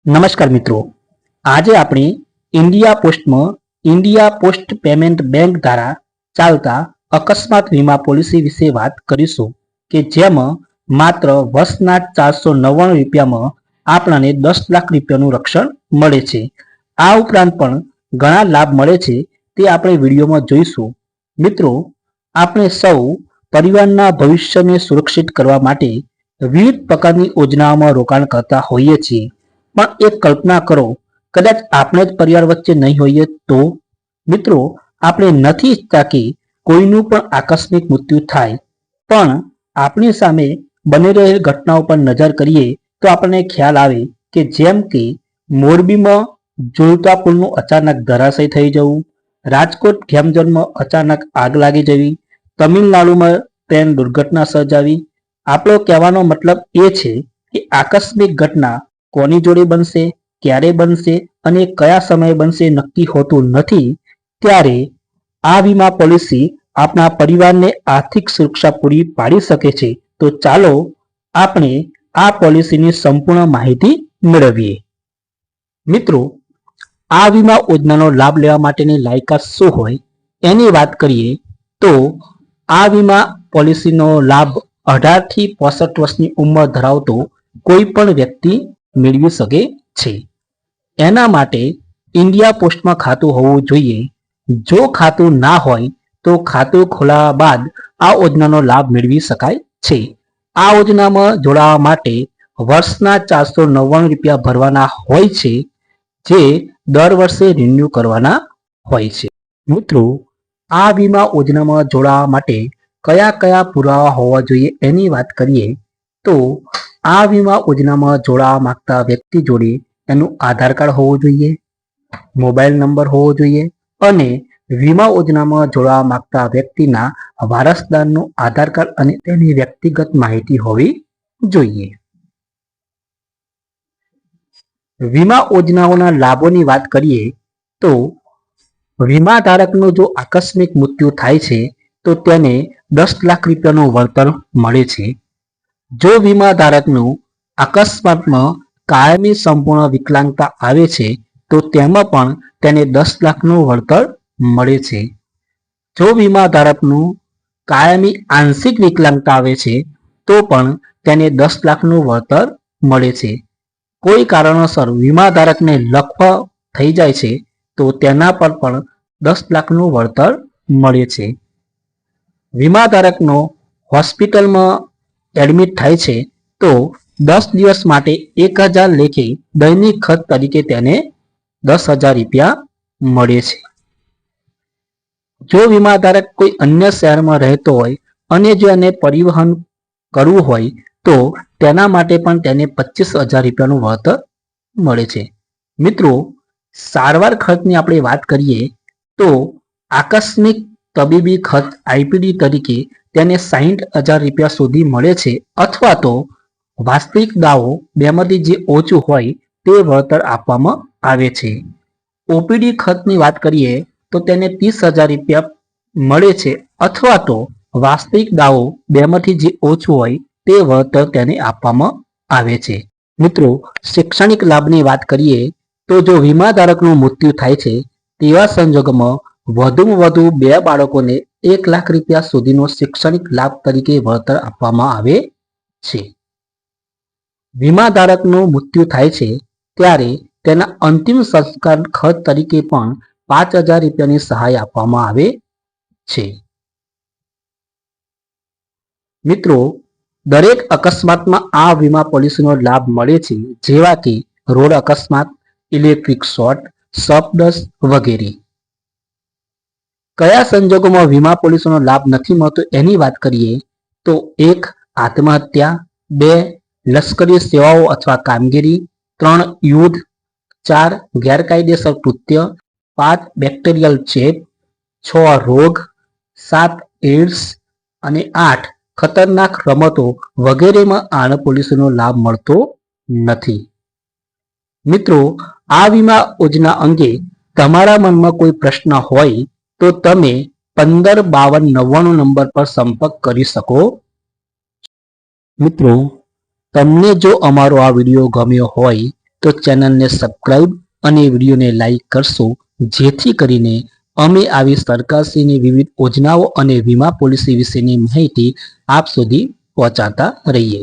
નમસ્કાર મિત્રો, આજે આપણે ઇન્ડિયા પોસ્ટ પેમેન્ટ બેંક દ્વારા ચાલતા અકસ્માત વીમા પોલિસી વિશે વાત કરીશું કે જેમાં માત્ર વર્ષના 499 રૂપિયામાં આપણને 10 લાખ રૂપિયાનું રક્ષણ મળે છે। આ ઉપરાંત પણ ઘણા લાભ મળે છે તે આપણે વિડીયોમાં જોઈશું। મિત્રો, આપણે સૌ પરિવારના ભવિષ્યને સુરક્ષિત કરવા માટે વિવિધ પ્રકારની યોજનાઓમાં રોકાણ કરતા હોઈએ છીએ, પણ એક કલ્પના કરો, કદાચ આપણે જ પરિવાર વચ્ચે નહીં હોઈએ તો? મિત્રો, આપણે નથી ઈચ્છતા કે કોઈનું પણ આકસ્મિક મૃત્યુ થાય, પણ આપણી સામે બની રહેલ ઘટનાઓ પર નજર કરીએ તો આપણને ખ્યાલ આવે કે જેમ કે મોરબીમાં ઝૂલતા પુલનું અચાનક ધરાશય થઈ જવું, રાજકોટ ગેમઝોનમાં અચાનક આગ લાગી જવી, તમિલનાડુમાં ટ્રેન દુર્ઘટના સર્જાવી। આપણો કહેવાનો મતલબ એ છે કે આકસ્મિક ઘટના કોની જોડે બનશે, ક્યારે બનશે અને કયા સમયે બનશે નક્કી હોતું નથી। ત્યારે આ વીમા પોલિસી આપણા પરિવારને આર્થિક સુરક્ષા પૂરી પાડી શકે છે। તો ચાલો આપણે આ પોલિસીની સંપૂર્ણ માહિતી મેળવીએ। મિત્રો, આ વીમા યોજનાનો લાભ લેવા માટેની લાયકાત શું હોય એની વાત કરીએ તો આ વીમા પોલિસીનો લાભ 18 થી 65 વર્ષની ઉંમર ધરાવતો કોઈ પણ વ્યક્તિ મેળવી શકે છે। એના માટે ઇન્ડિયા પોસ્ટમાં ખાતું હોવું જોઈએ। જો ખાતું ના હોય તો ખાતું ખોલાવ્યા બાદ આ યોજનાનો લાભ મેળવી શકાય છે। આ યોજનામાં જોડાવા માટે વર્ષના 499 રૂપિયા ભરવાના હોય છે, જે દર વર્ષે રિન્યુ કરવાના હોય છે। મિત્રો, આ વીમા યોજનામાં જોડાવા માટે કયા કયા પુરાવા હોવા જોઈએ એની વાત કરીએ તો આ વીમા યોજનામાં જોડાવા માંગતા વ્યક્તિ જોડે એનું આધાર કાર્ડ હોવું જોઈએ, મોબાઈલ નંબર હોવો જોઈએ અને વીમા યોજનામાં જોડાવા માંગતા વ્યક્તિના વારસદારનું આધાર કાર્ડ અને તેની વ્યક્તિગત માહિતી હોવી જોઈએ। વીમા યોજનાઓના લાભોની વાત કરીએ તો વીમા ધારકનું જો આકસ્મિક મૃત્યુ થાય છે તો તેને 10 લાખ રૂપિયાનું વળતર મળે છે। જો વીમા ધારકનું અકસ્માતમાં કાયમી સંપૂર્ણ વિકલાંગતા આવે છે તો તેમાં પણ તેને 10 લાખનું વળતર મળે છે। જો વીમા ધારકનું કાયમી આંશિક વિકલાંગતા આવે છે તો પણ તેને 10 લાખનું વળતર મળે છે। કોઈ કારણોસર વીમા ધારકને લકવા થઈ જાય છે તો તેના પર પણ 10 લાખનું વળતર મળે છે। વીમા ધારકનો હોસ્પિટલમાં એડમિટ થાય છે તો 10 દિવસ માટે 1000 લેખે દૈનિક ખર્ચ તરીકે તેને 10,000 રૂપિયા મળે છે। જો વીમા ધારક કોઈ અન્ય શહેરમાં રહેતો હોય અને જો એને પરિવહન કરવું હોય તો તેના માટે પણ તેને 25,000 રૂપિયાનું વળતર મળે છે। મિત્રો, સારવાર ખર્ચની આપણે વાત કરીએ તો આકસ્મિક તબીબી ખર્ચ આઈપીડી તરીકે તેને 60,000 રૂપિયા સુધી મળે છે, અથવા તો વાસ્તવિક દાવો બેમાંથી જે ઓછું હોય તે વળતર આપવામાં આવે છે। ઓપીડી ખર્ચની વાત કરીએ તો તેને 30,000 રૂપિયા મળે છે, અથવા તો વાસ્તવિક દાવો બેમાંથી જે ઓછું હોય તે વળતર તેને આપવામાં આવે છે। મિત્રો, શૈક્ષણિક લાભની વાત કરીએ તો જો વીમા ધારકનું મૃત્યુ થાય છે તેવા સંજોગોમાં વધુમાં વધુ 2 બાળકોને 1 લાખ રૂપિયા સુધીનો શૈક્ષણિક લાભ તરીકે વળતર આપવામાં આવે છે। વીમા ધારકનું મૃત્યુ થાય છે ત્યારે તેના અંતિમ સંસ્કાર ખર્ચ તરીકે પણ 5,000 રૂપિયાની સહાય આપવામાં આવે છે। મિત્રો, દરેક અકસ્માતમાં આ વીમા પોલિસીનો લાભ મળે છે, જેવા કે રોડ અકસ્માત, ઇલેક્ટ્રિક શોર્ટ, સર્પદંશ વગેરે। કયા સંજોગોમાં વીમા પોલિસીનો લાભ નથી મળતો એની વાત કરીએ તો 1. આત્મહત્યા, 2. લશ્કરી સેવાઓ અથવા કામગીરી, 3. યુદ્ધ, 4. ગેરકાયદેસર કૃત્ય, 5. બેક્ટેરિયલ ચેપ, 6. રોગ, 7. એઇડ્સ અને 8. ખતરનાક રમતો વગેરેમાં આ પોલિસીનો લાભ મળતો નથી। મિત્રો, આ વીમા યોજના અંગે તમારા મનમાં કોઈ પ્રશ્ન હોય તો તમે 155299 નંબર પર સંપર્ક કરી શકો। મિત્રો, તમને જો અમારો આ વિડીયો ગમ્યો હોય તો ચેનલને સબસ્ક્રાઇબ અને વિડીયોને લાઈક કરશો, જેથી કરીને અમે આવી સરકારશ્રીની વિવિધ યોજનાઓ અને વીમા પોલિસી વિશેની માહિતી આપ સુધી પહોંચાડતા રહીએ।